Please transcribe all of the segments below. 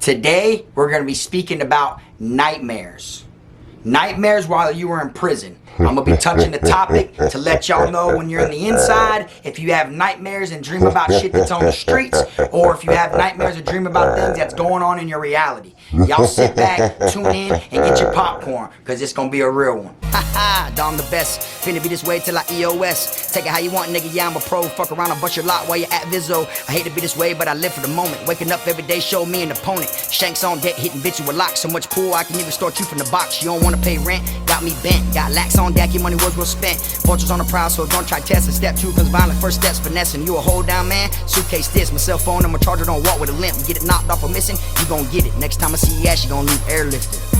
Today, we're going to be speaking about nightmares. Nightmares while you were in prison. I'm going to be touching the topic to let y'all know when you're in the inside, if you have nightmares and dream about shit that's on the streets, or if you have nightmares and dream about things that's going on in your reality. Y'all sit back, tune in, and get your popcorn, because it's going to be a real one. Haha, Dom the best. Finna be this way till I EOS. Take it how you want, nigga. Yeah, I'm a pro. Fuck around and bust your lot while you're at Vizzo. I hate to be this way, but I live for the moment. Waking up every day, show me an opponent. Shanks on deck, hitting bitch with locks. So much pool, I can even start you from the box. You don't wanna pay rent, got me bent. Got lax on deck, your money was well spent. Vultures on the prowl, so don't try testing. Step 2, cause violent first steps finessing. You a hold down man, suitcase this. My cell phone and my charger don't walk with a limp. Get it knocked off or missing, you gon' get it. Next time I see your ass, you gon' leave airlifted.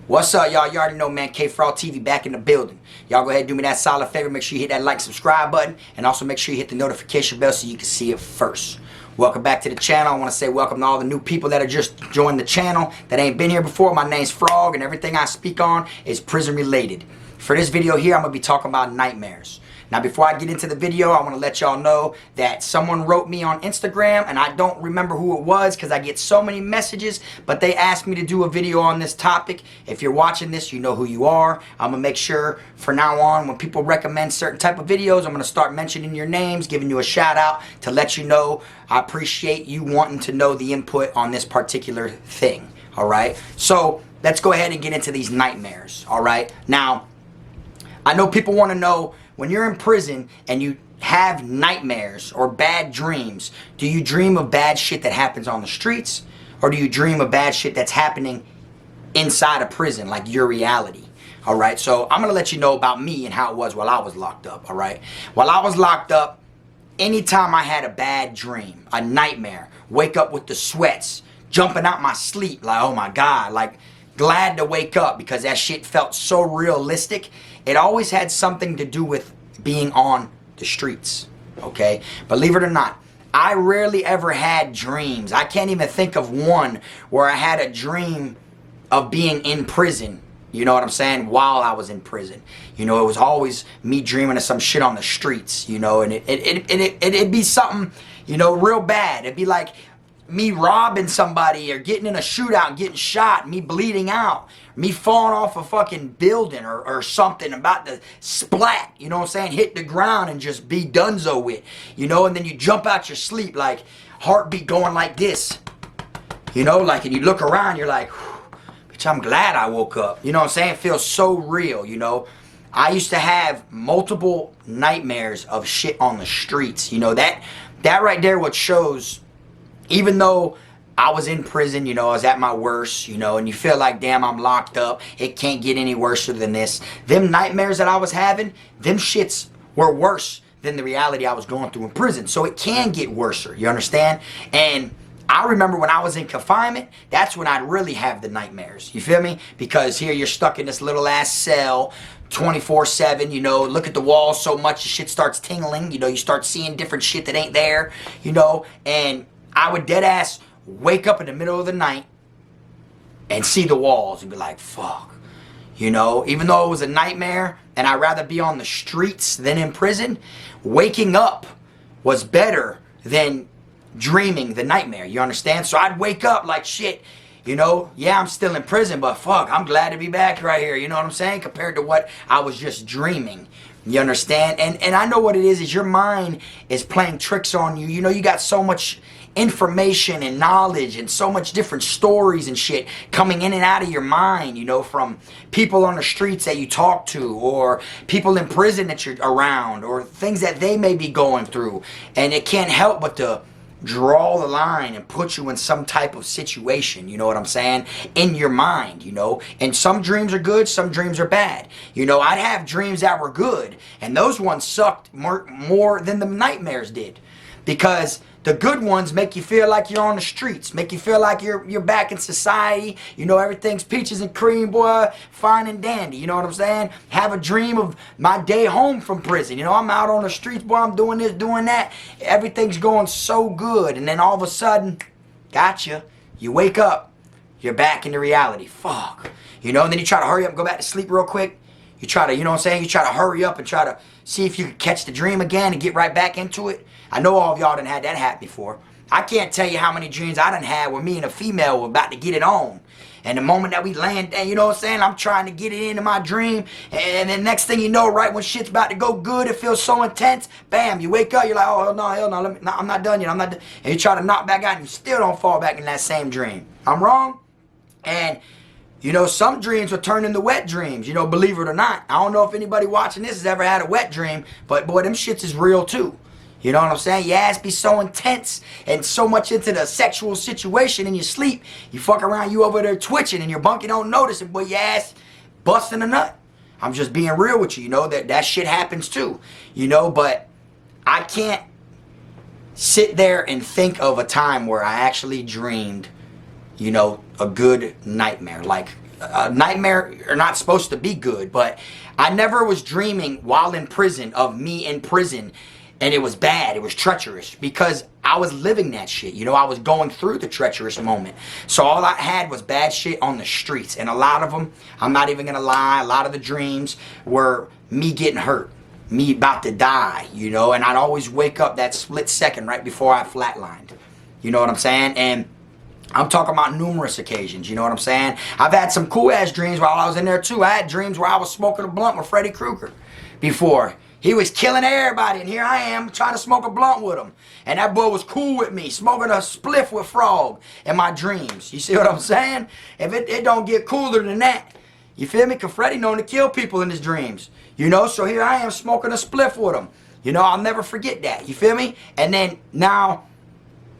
What's up, y'all? You already know, man. Kfrogtv back in the building. Y'all go ahead and do me that solid favor. Make sure you hit that like, subscribe button, and also make sure you hit the notification bell so you can see it first. Welcome back to the channel. I want to say welcome to all the new people that have just joined the channel that ain't been here before. My name's Frog, and everything I speak on is prison related. For this video here, I'm going to be talking about nightmares. Now, before I get into the video, I want to let y'all know that someone wrote me on Instagram, and I don't remember who it was because I get so many messages, but they asked me to do a video on this topic. If you're watching this, you know who you are. I'm going to make sure from now on, when people recommend certain type of videos, I'm going to start mentioning your names, giving you a shout out to let you know I appreciate you wanting to know the input on this particular thing. All right? So let's go ahead and get into these nightmares. All right? Now, I know people want to know, when you're in prison and you have nightmares or bad dreams, do you dream of bad shit that happens on the streets, or do you dream of bad shit that's happening inside a prison, like your reality? All right, so I'm going to let you know about me and how it was while I was locked up, all right? While I was locked up, anytime I had a bad dream, a nightmare, wake up with the sweats, jumping out my sleep, like, oh my God, like, glad to wake up because that shit felt so realistic. It always had something to do with being on the streets, okay? Believe it or not, I rarely ever had dreams. I can't even think of one where I had a dream of being in prison, you know what I'm saying, while I was in prison. You know, it was always me dreaming of some shit on the streets, you know, and it'd be something, you know, real bad. It'd be like me robbing somebody or getting in a shootout and getting shot, me bleeding out, me falling off a fucking building or something, about to splat, you know what I'm saying, hit the ground and just be donezo with, you know, and then you jump out your sleep, like heartbeat going like this, you know, like, and you look around, you're like, bitch, I'm glad I woke up, you know what I'm saying? It feels so real, you know. I used to have multiple nightmares of shit on the streets, you know, that right there what shows. Even though I was in prison, you know, I was at my worst, you know, and you feel like, damn, I'm locked up. It can't get any worse than this. Them nightmares that I was having, them shits were worse than the reality I was going through in prison. So it can get worse, you understand? And I remember when I was in confinement, that's when I'd really have the nightmares. You feel me? Because here you're stuck in this little ass cell 24/7, you know, look at the walls so much the shit starts tingling, you know, you start seeing different shit that ain't there, you know, and I would dead ass wake up in the middle of the night and see the walls and be like, fuck. You know, even though it was a nightmare and I'd rather be on the streets than in prison, waking up was better than dreaming the nightmare. You understand? So I'd wake up like shit, you know, yeah, I'm still in prison, but fuck, I'm glad to be back right here. You know what I'm saying? Compared to what I was just dreaming. You understand? And I know what it is your mind is playing tricks on you. You know, you got so much information and knowledge and so much different stories and shit coming in and out of your mind, you know, from people on the streets that you talk to, or people in prison that you're around, or things that they may be going through. And it can't help but to draw the line and put you in some type of situation, you know what I'm saying, in your mind, you know. And some dreams are good, some dreams are bad. You know, I'd have dreams that were good, and those ones sucked more than the nightmares did. Because the good ones make you feel like you're on the streets, make you feel like you're back in society, you know, everything's peaches and cream, boy, fine and dandy, you know what I'm saying? Have a dream of my day home from prison, you know, I'm out on the streets, boy, I'm doing this, doing that, everything's going so good, and then all of a sudden, gotcha, you wake up, you're back into reality, fuck, you know, and then you try to hurry up and go back to sleep real quick. You try to, you know what I'm saying, you try to hurry up and try to see if you can catch the dream again and get right back into it. I know all of y'all done had that happen before. I can't tell you how many dreams I done had where me and a female were about to get it on. And the moment that we land there, you know what I'm saying, I'm trying to get it into my dream. And then next thing you know, right when shit's about to go good, it feels so intense. Bam, you wake up, you're like, oh, hell no, I'm not done yet, I'm not done. And you try to knock back out and you still don't fall back in that same dream. I'm wrong? And, you know, some dreams will turn into wet dreams, you know, believe it or not. I don't know if anybody watching this has ever had a wet dream, but boy, them shits is real too. You know what I'm saying? Your ass be so intense and so much into the sexual situation in your sleep. You fuck around, you over there twitching and your bunkie don't notice it, but your ass busting a nut. I'm just being real with you, you know, that shit happens too. You know, but I can't sit there and think of a time where I actually dreamed, you know, a good nightmare. Like, a nightmare are not supposed to be good, but I never was dreaming while in prison of me in prison. And it was bad, it was treacherous, because I was living that shit. You know, I was going through the treacherous moment. So all I had was bad shit on the streets. And a lot of them, I'm not even gonna lie, a lot of the dreams were me getting hurt, me about to die, you know, and I'd always wake up that split second right before I flatlined. You know what I'm saying? And I'm talking about numerous occasions, you know what I'm saying? I've had some cool ass dreams while I was in there too. I had dreams where I was smoking a blunt with Freddy Krueger before. He was killing everybody, and here I am trying to smoke a blunt with him. And that boy was cool with me, smoking a spliff with Frog in my dreams. You see what I'm saying? If it don't get cooler than that, you feel me? Because Freddy known to kill people in his dreams. You know, so here I am smoking a spliff with him. You know, I'll never forget that. You feel me? And then now,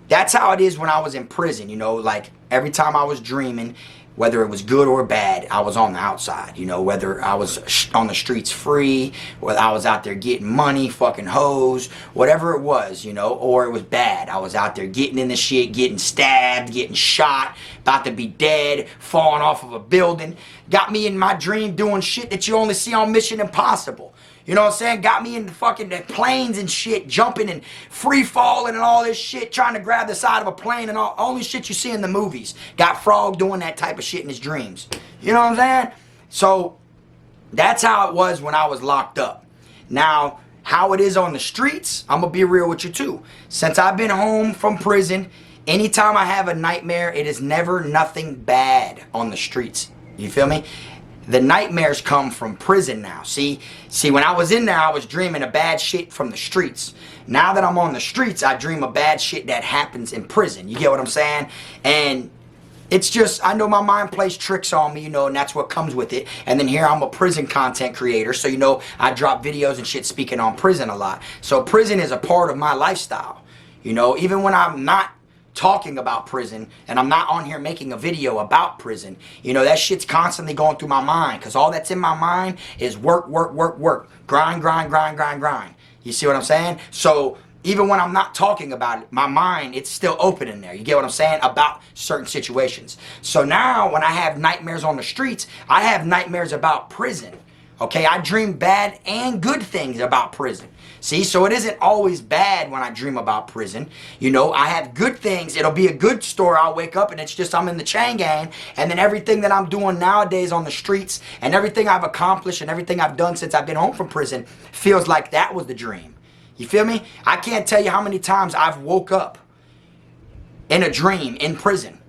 that's how it is when I was in prison, you know, like every time I was dreaming, whether it was good or bad, I was on the outside, you know, whether I was on the streets free, whether I was out there getting money, fucking hoes, whatever it was, you know, or it was bad. I was out there getting in the shit, getting stabbed, getting shot, about to be dead, falling off of a building. Got me in my dream doing shit that you only see on Mission Impossible. You know what I'm saying? Got me in fucking planes and shit, jumping and free falling and all this shit, trying to grab the side of a plane and all only shit you see in the movies. Got Frog doing that type of shit in his dreams. You know what I'm saying? So that's how it was when I was locked up. Now, how it is on the streets, I'm gonna be real with you too. Since I've been home from prison, anytime I have a nightmare, it is never nothing bad on the streets. You feel me? The nightmares come from prison now. See, when I was in there, I was dreaming of bad shit from the streets. Now that I'm on the streets, I dream of bad shit that happens in prison. You get what I'm saying? And it's just, I know my mind plays tricks on me, you know, and that's what comes with it. And then here I'm a prison content creator, so you know, I drop videos and shit speaking on prison a lot. So prison is a part of my lifestyle. You know, even when I'm not talking about prison and I'm not on here making a video about prison, you know, that shit's constantly going through my mind, because all that's in my mind is work, work, work, work, grind, grind, grind, grind, grind. You see what I'm saying? So even when I'm not talking about it, my mind, it's still open in there. You get what I'm saying? About certain situations. So now when I have nightmares on the streets, I have nightmares about prison. Okay, I dream bad and good things about prison. See, so it isn't always bad when I dream about prison. You know, I have good things. It'll be a good story. I'll wake up and it's just I'm in the chain gang. And then everything that I'm doing nowadays on the streets and everything I've accomplished and everything I've done since I've been home from prison feels like that was the dream. You feel me? I can't tell you how many times I've woke up in a dream in prison.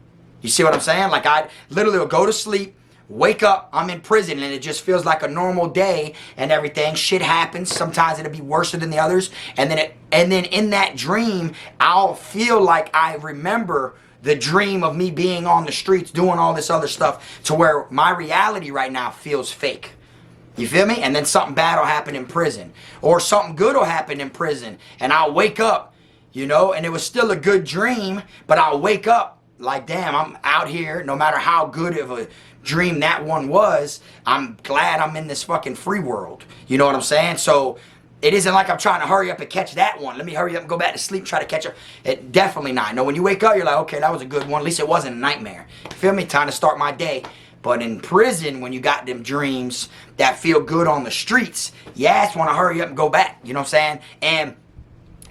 You see what I'm saying? Like I literally will go to sleep, wake up, I'm in prison, and it just feels like a normal day and everything. Shit happens. Sometimes it'll be worse than the others. And then in that dream, I'll feel like I remember the dream of me being on the streets doing all this other stuff, to where my reality right now feels fake. You feel me? And then something bad will happen in prison, or something good will happen in prison, and I'll wake up, you know, and it was still a good dream, but I'll wake up like, damn, I'm out here. No matter how good of a dream that one was, I'm glad I'm in this fucking free world. You know what I'm saying? So it isn't like I'm trying to hurry up and catch that one. Let me hurry up and go back to sleep, try to catch up. It definitely not. No, when you wake up, you're like, okay, that was a good one. At least it wasn't a nightmare. You feel me? Time to start my day. But in prison, when you got them dreams that feel good on the streets, your ass want to hurry up and go back. You know what I'm saying? And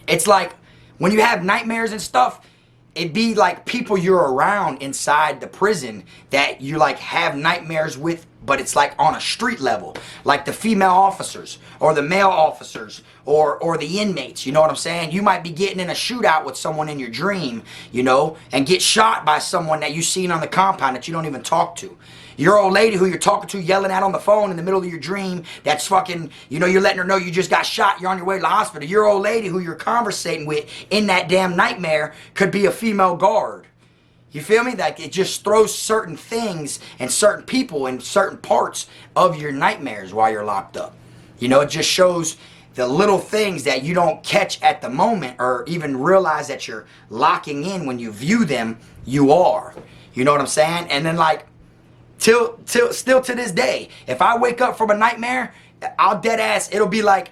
it's like when you have nightmares and stuff, it'd be like people you're around inside the prison that you like have nightmares with but it's like on a street level, like the female officers or the male officers or the inmates, you know what I'm saying? You might be getting in a shootout with someone in your dream, you know, and get shot by someone that you've seen on the compound that you don't even talk to. Your old lady who you're talking to, yelling at on the phone in the middle of your dream, that's fucking, you know, you're letting her know you just got shot, you're on your way to the hospital. Your old lady who you're conversating with in that damn nightmare could be a female guard. You feel me? Like, it just throws certain things and certain people in certain parts of your nightmares while you're locked up. You know, it just shows the little things that you don't catch at the moment or even realize that you're locking in when you view them, you are. You know what I'm saying? And then, like, still to this day, if I wake up from a nightmare, I'll dead ass, it'll be like,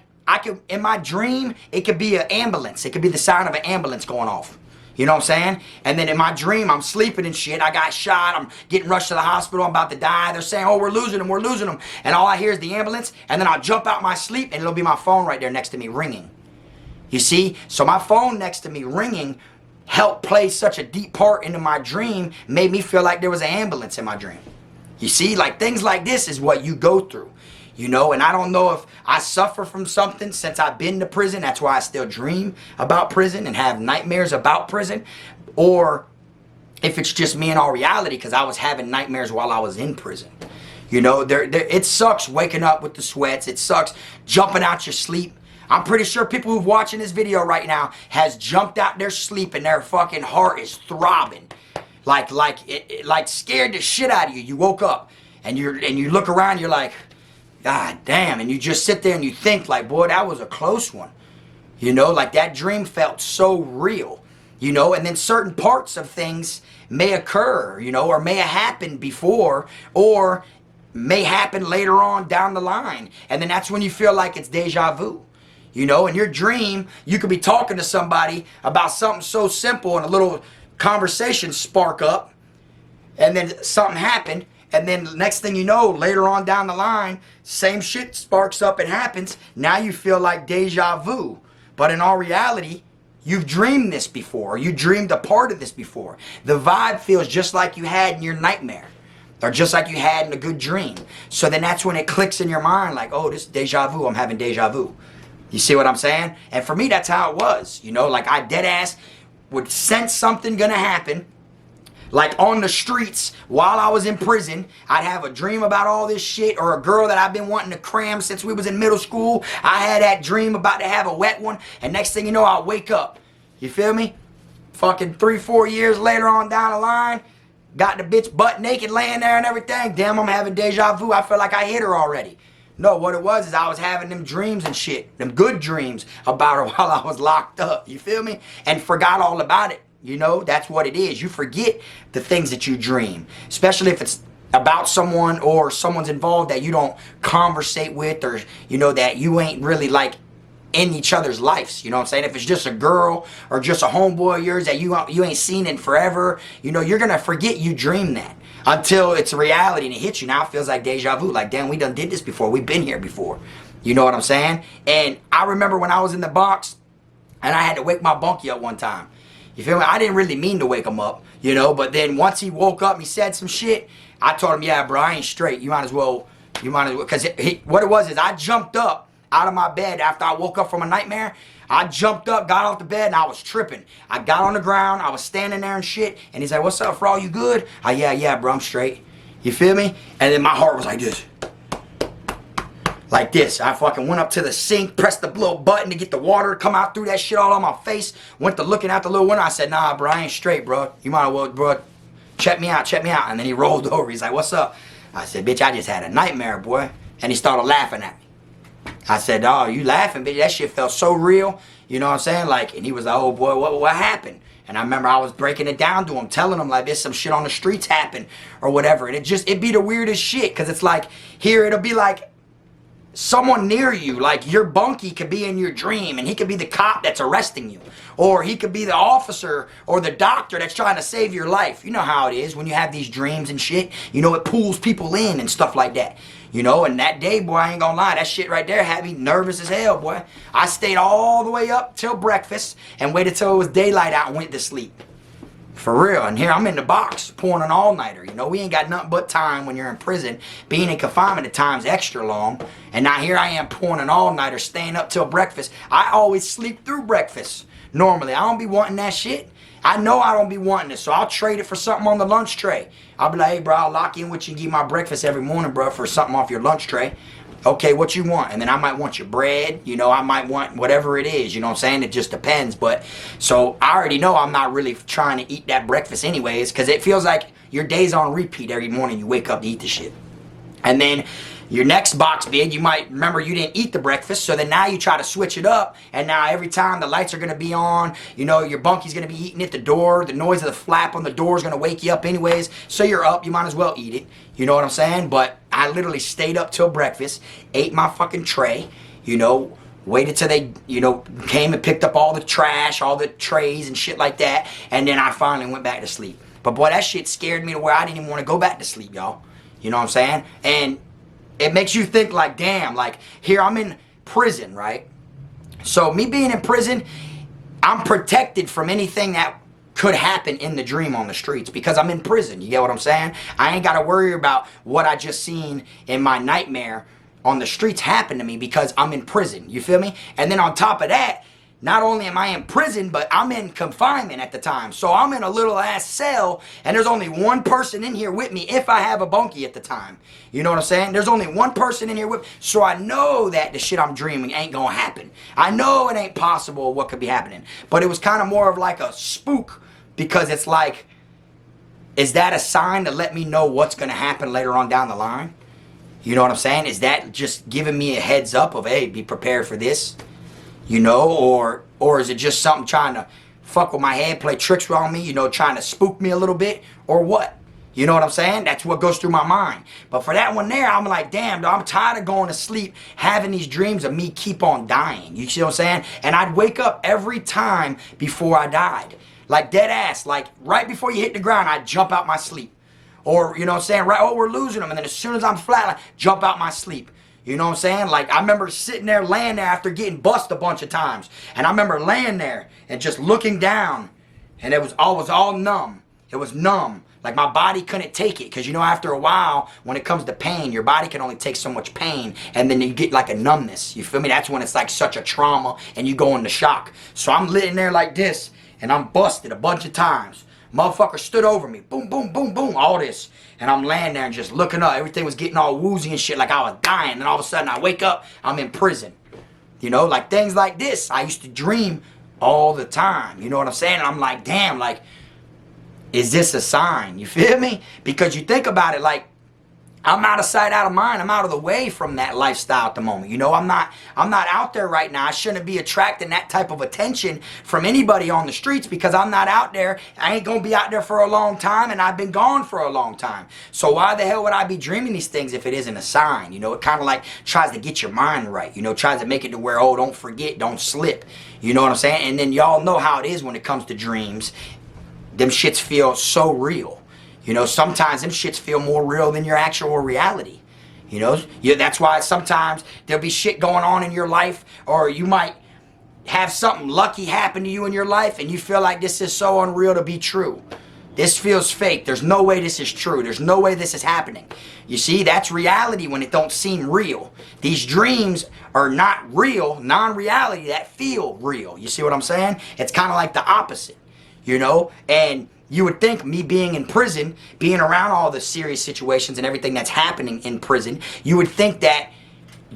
in my dream, it could be an ambulance. It could be the sound of an ambulance going off. You know what I'm saying? And then in my dream, I'm sleeping and shit. I got shot. I'm getting rushed to the hospital. I'm about to die. They're saying, oh, we're losing him. We're losing him. And all I hear is the ambulance. And then I'll jump out my sleep and it'll be my phone right there next to me ringing. You see? So my phone next to me ringing helped play such a deep part into my dream, made me feel like there was an ambulance in my dream. You see? Like, things like this is what you go through. You know, and I don't know if I suffer from something since I've been to prison. That's why I still dream about prison and have nightmares about prison. Or if it's just me in all reality because I was having nightmares while I was in prison. You know, it sucks waking up with the sweats. It sucks jumping out your sleep. I'm pretty sure people who've watching this video right now has jumped out their sleep and their fucking heart is throbbing. Like scared the shit out of you. You woke up and you look around, you're like, God damn, and you just sit there and you think like, boy, that was a close one. You know, like that dream felt so real, you know, and then certain parts of things may occur, you know, or may have happened before, or may happen later on down the line. And then that's when you feel like it's deja vu. You know, in your dream, you could be talking to somebody about something so simple and a little conversation spark up, and then something happened. And then the next thing you know, later on down the line, same shit sparks up and happens. Now you feel like deja vu. But in all reality, you've dreamed this before. You dreamed a part of this before. The vibe feels just like you had in your nightmare. Or just like you had in a good dream. So then that's when it clicks in your mind like, oh, this is deja vu. I'm having deja vu. You see what I'm saying? And for me, that's how it was. You know, like I dead ass would sense something gonna happen. Like on the streets, while I was in prison, I'd have a dream about all this shit, or a girl that I've been wanting to cram since we was in middle school. I had that dream about to have a wet one, and next thing you know, I'll wake up. You feel me? Fucking 3-4 years later on down the line, got the bitch butt naked laying there and everything. Damn, I'm having deja vu. I feel like I hit her already. No, what it was is I was having them dreams and shit, them good dreams about her while I was locked up. You feel me? And forgot all about it. You know, that's what it is. You forget the things that you dream, especially if it's about someone or someone's involved that you don't conversate with, or, you know, that you ain't really like in each other's lives. You know what I'm saying? If it's just a girl or just a homeboy of yours that you ain't seen in forever, you know, you're going to forget you dreamed that until it's a reality and it hits you. Now it feels like deja vu. Like, damn, we done did this before. We've been here before. You know what I'm saying? And I remember when I was in the box and I had to wake my bunkie up one time. You feel me? I didn't really mean to wake him up, you know, but then once he woke up and he said some shit, I told him, yeah, bro, I ain't straight. You might as well, because what it was is I jumped up out of my bed after I woke up from a nightmare. I jumped up, got off the bed, and I was tripping. I got on the ground, I was standing there and shit, and he's like, what's up, Frog, you good? Yeah, bro, I'm straight. You feel me? And then my heart was like this. Like this. I fucking went up to the sink, pressed the little button to get the water to come out through that shit all on my face. Went to looking out the little window. I said, nah, bro, I ain't straight, bro. You might as well, bro, check me out. And then he rolled over. He's like, what's up? I said, bitch, I just had a nightmare, boy. And he started laughing at me. I said, oh, you laughing, bitch? That shit felt so real. You know what I'm saying? Like, and he was like, oh, boy, what happened? And I remember I was breaking it down to him, telling him like, there's some shit on the streets happened or whatever. And it'd be the weirdest shit, because it's like, here it'll be like, someone near you, like your bunkie could be in your dream, and he could be the cop that's arresting you, or he could be the officer or the doctor that's trying to save your life. You know how it is when you have these dreams and shit. You know, it pulls people in and stuff like that. You know, and that day, boy, I ain't gonna lie, that shit right there had me nervous as hell, boy. I stayed all the way up till breakfast and waited till it was daylight out and went to sleep. For real. And here I'm in the box pulling an all-nighter. You know, we ain't got nothing but time when you're in prison. Being in confinement at times extra long. And now here I am pulling an all-nighter, staying up till breakfast. I always sleep through breakfast. Normally, I don't be wanting that shit. I know I don't be wanting it, so I'll trade it for something on the lunch tray. I'll be like, hey, bro, I'll lock in with you and give you my breakfast every morning, bro, for something off your lunch tray. Okay, what you want? And then I might want your bread, you know, I might want whatever it is, you know what I'm saying? It just depends. But so I already know I'm not really trying to eat that breakfast anyways, because it feels like your day's on repeat every morning you wake up to eat the shit. And then your next box bid, you might remember you didn't eat the breakfast, so then now you try to switch it up, and now every time the lights are going to be on, you know, your bunky's going to be eating at the door, the noise of the flap on the door is going to wake you up anyways, so you're up, you might as well eat it, you know what I'm saying? But I literally stayed up till breakfast, ate my fucking tray, you know, waited till they, you know, came and picked up all the trash, all the trays and shit like that, and then I finally went back to sleep. But boy, that shit scared me to where I didn't even want to go back to sleep, y'all. You know what I'm saying? And it makes you think like, damn, like here I'm in prison, right? So me being in prison, I'm protected from anything that could happen in the dream on the streets because I'm in prison. You get what I'm saying? I ain't got to worry about what I just seen in my nightmare on the streets happen to me because I'm in prison. You feel me? And then on top of that, not only am I in prison, but I'm in confinement at the time. So I'm in a little ass cell, and there's only one person in here with me if I have a bunkie at the time. You know what I'm saying? There's only one person in here with me. So I know that the shit I'm dreaming ain't gonna happen. I know it ain't possible what could be happening. But it was kind of more of like a spook because it's like, is that a sign to let me know what's gonna happen later on down the line? You know what I'm saying? Is that just giving me a heads up of, hey, be prepared for this? You know, or is it just something trying to fuck with my head, play tricks on me, you know, trying to spook me a little bit, or what? You know what I'm saying? That's what goes through my mind. But for that one there, I'm like, damn, dog, I'm tired of going to sleep, having these dreams of me keep on dying. You see what I'm saying? And I'd wake up every time before I died. Like dead ass, like right before you hit the ground, I'd jump out my sleep. Or, you know what I'm saying, right, oh, we're losing them. And then as soon as I'm flat, I jump out my sleep. You know what I'm saying? Like, I remember sitting there, laying there after getting bust a bunch of times. And I remember laying there and just looking down. And I was all numb. It was numb. Like, my body couldn't take it. Because, you know, after a while, when it comes to pain, your body can only take so much pain. And then you get, like, a numbness. You feel me? That's when it's, like, such a trauma and you go into shock. So I'm laying there like this. And I'm busted a bunch of times. Motherfucker stood over me. Boom, boom, boom, boom. All this. And I'm laying there and just looking up. Everything was getting all woozy and shit like I was dying. And all of a sudden I wake up, I'm in prison. You know, like things like this. I used to dream all the time. You know what I'm saying? And I'm like, damn, like, is this a sign? You feel me? Because you think about it, like, I'm out of sight, out of mind. I'm out of the way from that lifestyle at the moment. You know, I'm not out there right now. I shouldn't be attracting that type of attention from anybody on the streets because I'm not out there. I ain't going to be out there for a long time, and I've been gone for a long time. So why the hell would I be dreaming these things if it isn't a sign? You know, it kind of like tries to get your mind right. You know, tries to make it to where, oh, don't forget, don't slip. You know what I'm saying? And then y'all know how it is when it comes to dreams. Them shits feel so real. You know, sometimes them shits feel more real than your actual reality. You know, that's why sometimes there'll be shit going on in your life, or you might have something lucky happen to you in your life and you feel like this is so unreal to be true. This feels fake. There's no way this is true. There's no way this is happening. You see, that's reality when it don't seem real. These dreams are not real, non-reality that feel real. You see what I'm saying? It's kind of like the opposite, you know? And you would think me being in prison, being around all the serious situations and everything that's happening in prison, you would think that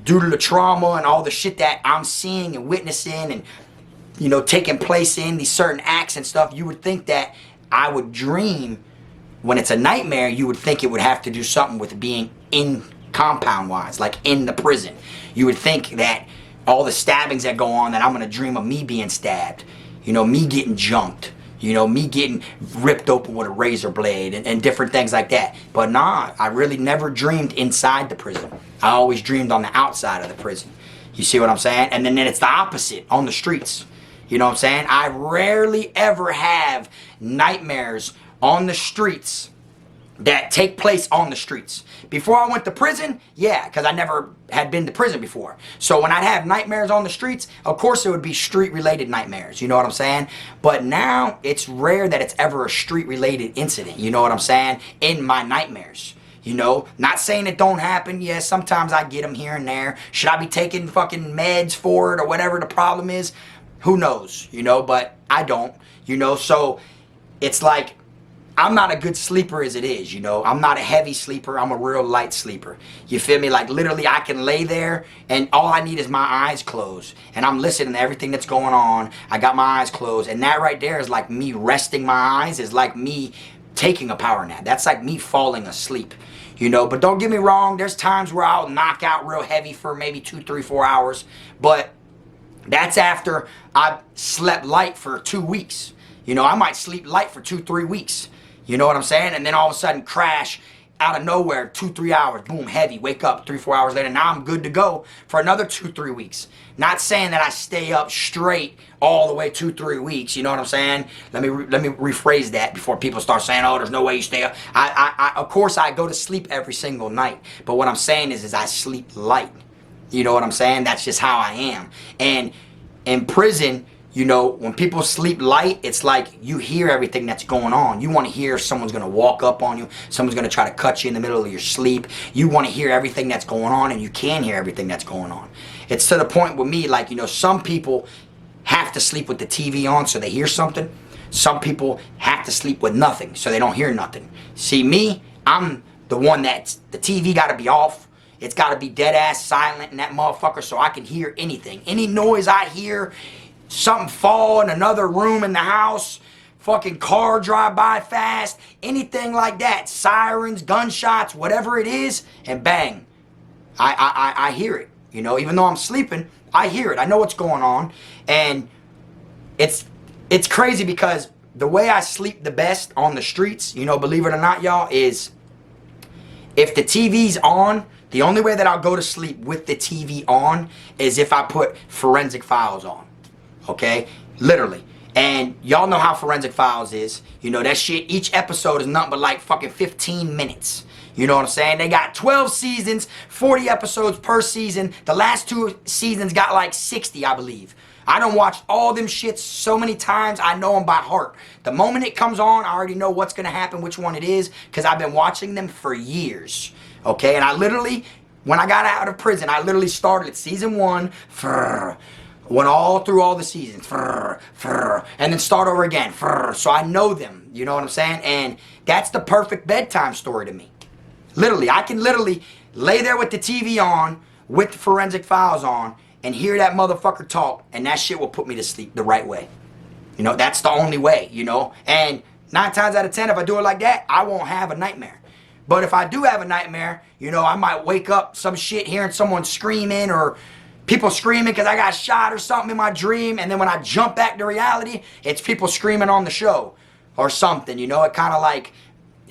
due to the trauma and all the shit that I'm seeing and witnessing and, you know, taking place in these certain acts and stuff, you would think that I would dream when it's a nightmare. You would think it would have to do something with being in compound-wise, like in the prison. You would think that all the stabbings that go on, that I'm going to dream of me being stabbed, you know, me getting jumped. You know, me getting ripped open with a razor blade and different things like that. But nah, I really never dreamed inside the prison. I always dreamed on the outside of the prison. You see what I'm saying? And then it's the opposite on the streets. You know what I'm saying? I rarely ever have nightmares on the streets that take place on the streets. Before I went to prison, yeah, because I never had been to prison before. So when I'd have nightmares on the streets, of course it would be street-related nightmares, you know what I'm saying? But now, it's rare that it's ever a street-related incident, you know what I'm saying, in my nightmares. You know, not saying it don't happen. Yeah, sometimes I get them here and there. Should I be taking fucking meds for it or whatever the problem is? Who knows, you know, but I don't, you know, so it's like, I'm not a good sleeper as it is, you know. I'm not a heavy sleeper. I'm a real light sleeper. You feel me? Like, literally, I can lay there, and all I need is my eyes closed. And I'm listening to everything that's going on. I got my eyes closed. And that right there is like me resting my eyes. Is like me taking a power nap. That's like me falling asleep, you know. But don't get me wrong. There's times where I'll knock out real heavy for maybe 2, 3, 4 hours. But that's after I've slept light for 2 weeks. You know, I might sleep light for 2, 3 weeks. You know what I'm saying? And then all of a sudden crash out of nowhere, 2, 3 hours, boom, heavy, wake up 3, 4 hours later. Now I'm good to go for another 2, 3 weeks. Not saying that I stay up straight all the way 2, 3 weeks. You know what I'm saying? Let me rephrase that before people start saying, oh, there's no way you stay up. Of course, I go to sleep every single night. But what I'm saying is I sleep light. You know what I'm saying? That's just how I am. And in prison, you know, when people sleep light, it's like you hear everything that's going on. You want to hear someone's going to walk up on you. Someone's going to try to cut you in the middle of your sleep. You want to hear everything that's going on, and you can hear everything that's going on. It's to the point with me, like, you know, some people have to sleep with the TV on so they hear something. Some people have to sleep with nothing so they don't hear nothing. See, me, I'm the one that's, the TV got to be off. It's got to be dead ass silent in that motherfucker so I can hear anything. Any noise I hear, something fall in another room in the house, fucking car drive by fast, anything like that, sirens, gunshots, whatever it is, and bang, I hear it. You know, even though I'm sleeping, I hear it. I know what's going on, and it's crazy because the way I sleep the best on the streets, you know, believe it or not, y'all, is if the TV's on. The only way that I'll go to sleep with the TV on is if I put Forensic Files on. Okay? Literally. And y'all know how Forensic Files is. You know, that shit, each episode is nothing but like fucking 15 minutes. You know what I'm saying? They got 12 seasons, 40 episodes per season. The last 2 seasons got like 60, I believe. I done watched all them shits so many times, I know them by heart. The moment it comes on, I already know what's going to happen, which one it is, because I've been watching them for years. Okay? And I literally, when I got out of prison, I literally started at season 1, went all through all the seasons, and then start over again. So I know them, you know what I'm saying? And that's the perfect bedtime story to me. Literally, I can literally lay there with the TV on, with the Forensic Files on, and hear that motherfucker talk, and that shit will put me to sleep the right way. You know, that's the only way, you know? And 9 times out of 10, if I do it like that, I won't have a nightmare. But if I do have a nightmare, you know, I might wake up some shit hearing someone screaming or people screaming because I got shot or something in my dream, and then when I jump back to reality, it's people screaming on the show or something, you know? It kind of like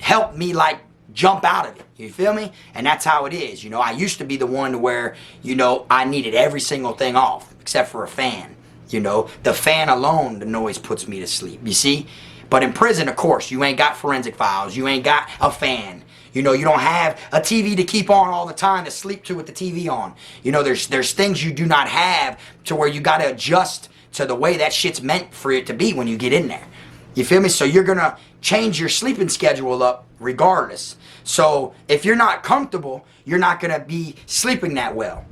helped me like jump out of it, you feel me? And that's how it is, you know? I used to be the one where, you know, I needed every single thing off except for a fan, you know? The fan alone, the noise puts me to sleep, you see? But in prison, of course, you ain't got Forensic Files, you ain't got a fan. You know, you don't have a TV to keep on all the time to sleep to with the TV on. You know, there's things you do not have to where you got to adjust to the way that shit's meant for it to be when you get in there. You feel me? So you're going to change your sleeping schedule up regardless. So if you're not comfortable, you're not going to be sleeping that well.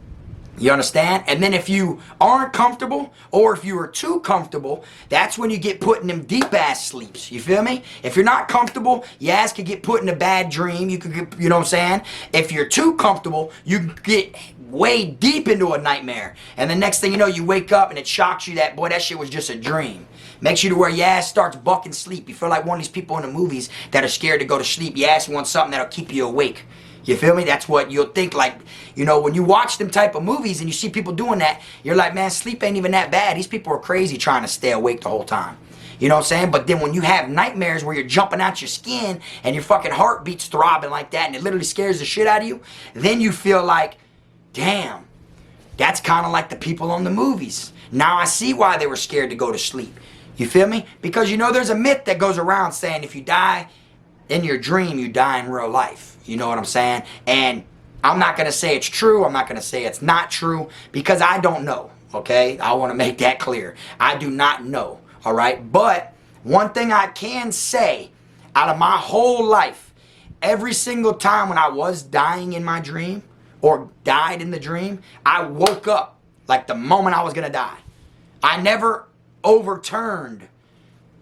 You understand? And then if you aren't comfortable, or if you are too comfortable, that's when you get put in them deep-ass sleeps. You feel me? If you're not comfortable, your ass could get put in a bad dream. You could get, you know what I'm saying? If you're too comfortable, you could get way deep into a nightmare. And the next thing you know, you wake up and it shocks you that, boy, that shit was just a dream. Makes you to where your ass starts bucking sleep. You feel like one of these people in the movies that are scared to go to sleep. Your ass wants something that'll keep you awake. You feel me? That's what you'll think, like, you know, when you watch them type of movies and you see people doing that, you're like, man, sleep ain't even that bad. These people are crazy trying to stay awake the whole time. You know what I'm saying? But then when you have nightmares where you're jumping out your skin and your fucking heart beats throbbing like that and it literally scares the shit out of you, then you feel like, damn, that's kind of like the people on the movies. Now I see why they were scared to go to sleep. You feel me? Because, you know, there's a myth that goes around saying if you die in your dream, you die in real life. You know what I'm saying? And I'm not going to say it's true. I'm not going to say it's not true because I don't know. Okay? I want to make that clear. I do not know. All right? But one thing I can say out of my whole life, every single time when I was dying in my dream or died in the dream, I woke up like the moment I was going to die. I never overturned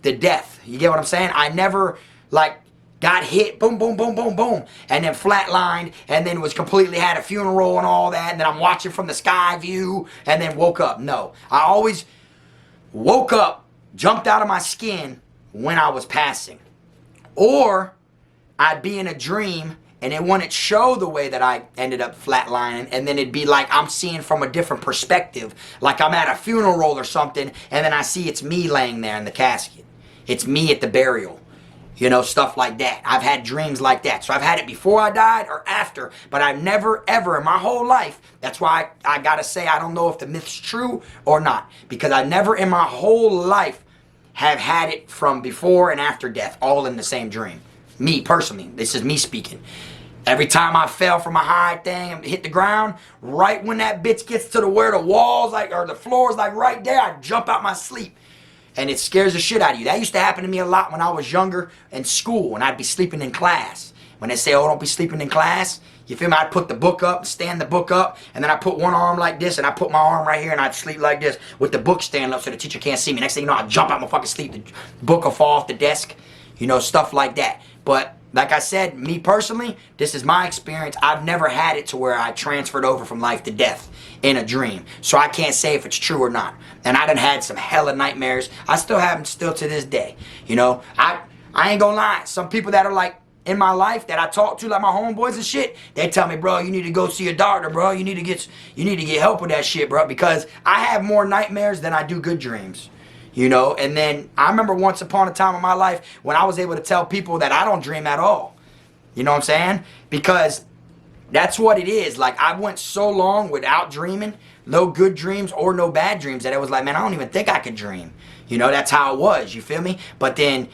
the death. You get what I'm saying? I never like got hit, boom, boom, boom, boom, boom, and then flatlined, and then was completely had a funeral and all that, and then I'm watching from the sky view, and then woke up. No. I always woke up, jumped out of my skin when I was passing. Or I'd be in a dream and it wouldn't show the way that I ended up flatlining, and then it'd be like I'm seeing from a different perspective, like I'm at a funeral or something, and then I see it's me laying there in the casket. It's me at the burial. You know, stuff like that. I've had dreams like that. So I've had it before I died or after, but I've never ever in my whole life, that's why I gotta say I don't know if the myth's true or not, because I never in my whole life have had it from before and after death, all in the same dream. Me, personally, this is me speaking. Every time I fell from a high thing and hit the ground, right when that bitch gets to where the walls, like, or the floor's like right there, I jump out my sleep. And it scares the shit out of you. That used to happen to me a lot when I was younger in school, and I'd be sleeping in class. When they say, oh, don't be sleeping in class, you feel me? I'd put the book up, stand the book up, and then I put one arm like this, and I put my arm right here, and I'd sleep like this with the book stand up so the teacher can't see me. Next thing you know, I'd jump out my fucking sleep, the book will fall off the desk, you know, stuff like that. But like I said, me personally, this is my experience. I've never had it to where I transferred over from life to death in a dream. So I can't say if it's true or not. And I done had some hella nightmares. I still have them still to this day. You know, I ain't gonna lie. Some people that are like in my life that I talk to, like my homeboys and shit, they tell me, bro, you need to go see a doctor, bro. You need to get help with that shit, bro. Because I have more nightmares than I do good dreams. You know, and then I remember once upon a time in my life when I was able to tell people that I don't dream at all. You know what I'm saying? Because that's what it is. Like, I went so long without dreaming, no good dreams or no bad dreams, that it was like, man, I don't even think I could dream. You know, that's how it was, you feel me? But then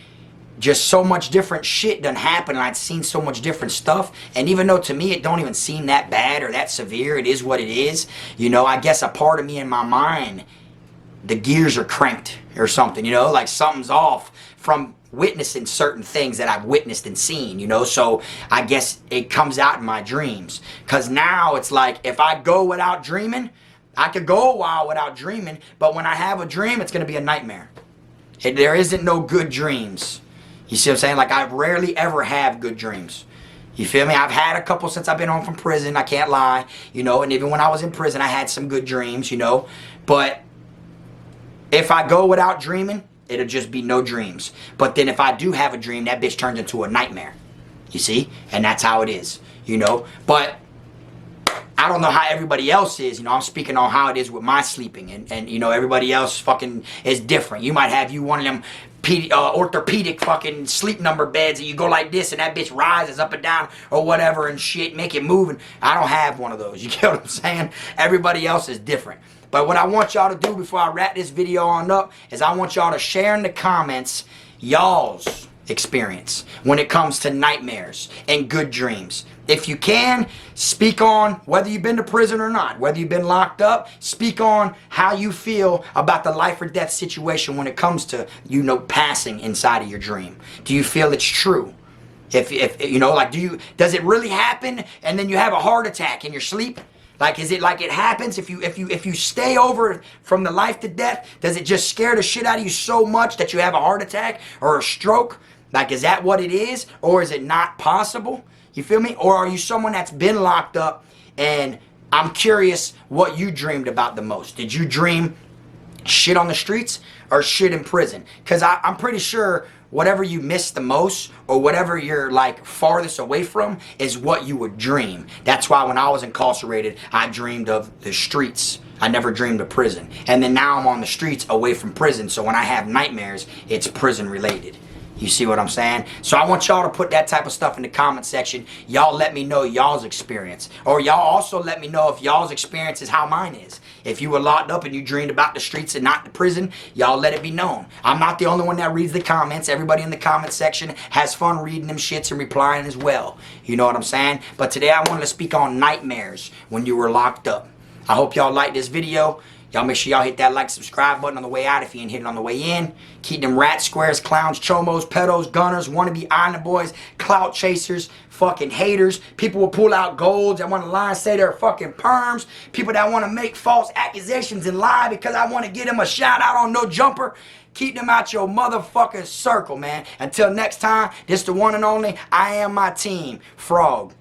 just so much different shit done happened, and I'd seen so much different stuff, and even though to me it don't even seem that bad or that severe, it is what it is. You know, I guess a part of me in my mind, the gears are cranked or something, you know, like something's off from witnessing certain things that I've witnessed and seen, you know. So I guess it comes out in my dreams, because now it's like if I go without dreaming, I could go a while without dreaming, but when I have a dream, it's going to be a nightmare. There isn't no good dreams. You see what I'm saying? Like, I rarely ever have good dreams. You feel me? I've had a couple since I've been home from prison, I can't lie, you know, and even when I was in prison, I had some good dreams, you know. But if I go without dreaming, it'll just be no dreams. But then if I do have a dream, that bitch turns into a nightmare. You see? And that's how it is, you know. But I don't know how everybody else is, you know. I'm speaking on how it is with my sleeping. And you know, everybody else fucking is different. You might have one of them orthopedic fucking sleep number beds, and you go like this and that bitch rises up and down or whatever and shit, make it move. And I don't have one of those. You get what I'm saying? Everybody else is different. But what I want y'all to do before I wrap this video on up is I want y'all to share in the comments y'all's experience when it comes to nightmares and good dreams. If you can, speak on whether you've been to prison or not, whether you've been locked up, speak on how you feel about the life or death situation when it comes to, you know, passing inside of your dream. Do you feel it's true? If you know, like, does it really happen and then you have a heart attack in your sleep? Like, is it like it happens if you stay over from the life to death? Does it just scare the shit out of you so much that you have a heart attack or a stroke? Like, is that what it is? Or is it not possible? You feel me? Or are you someone that's been locked up? And I'm curious what you dreamed about the most. Did you dream shit on the streets or shit in prison? Because I'm pretty sure whatever you miss the most or whatever you're like farthest away from is what you would dream. That's why when I was incarcerated, I dreamed of the streets. I never dreamed of prison. And then now I'm on the streets away from prison. So when I have nightmares, it's prison related. You see what I'm saying? So I want y'all to put that type of stuff in the comment section. Y'all let me know y'all's experience. Or y'all also let me know if y'all's experience is how mine is. If you were locked up and you dreamed about the streets and not the prison, y'all let it be known. I'm not the only one that reads the comments. Everybody in the comment section has fun reading them shits and replying as well. You know what I'm saying? But today I wanted to speak on nightmares when you were locked up. I hope y'all like this video. Y'all make sure y'all hit that like, subscribe button on the way out if you ain't hit it on the way in. Keep them rats, squares, clowns, chomos, pedos, gunners, wannabe island boys, clout chasers, fucking haters, people will pull out golds that want to lie and say they're fucking perms, people that want to make false accusations and lie because I want to get them a shout out on No Jumper. Keep them out your motherfucking circle, man. Until next time, this the one and only, I am my team, Frog.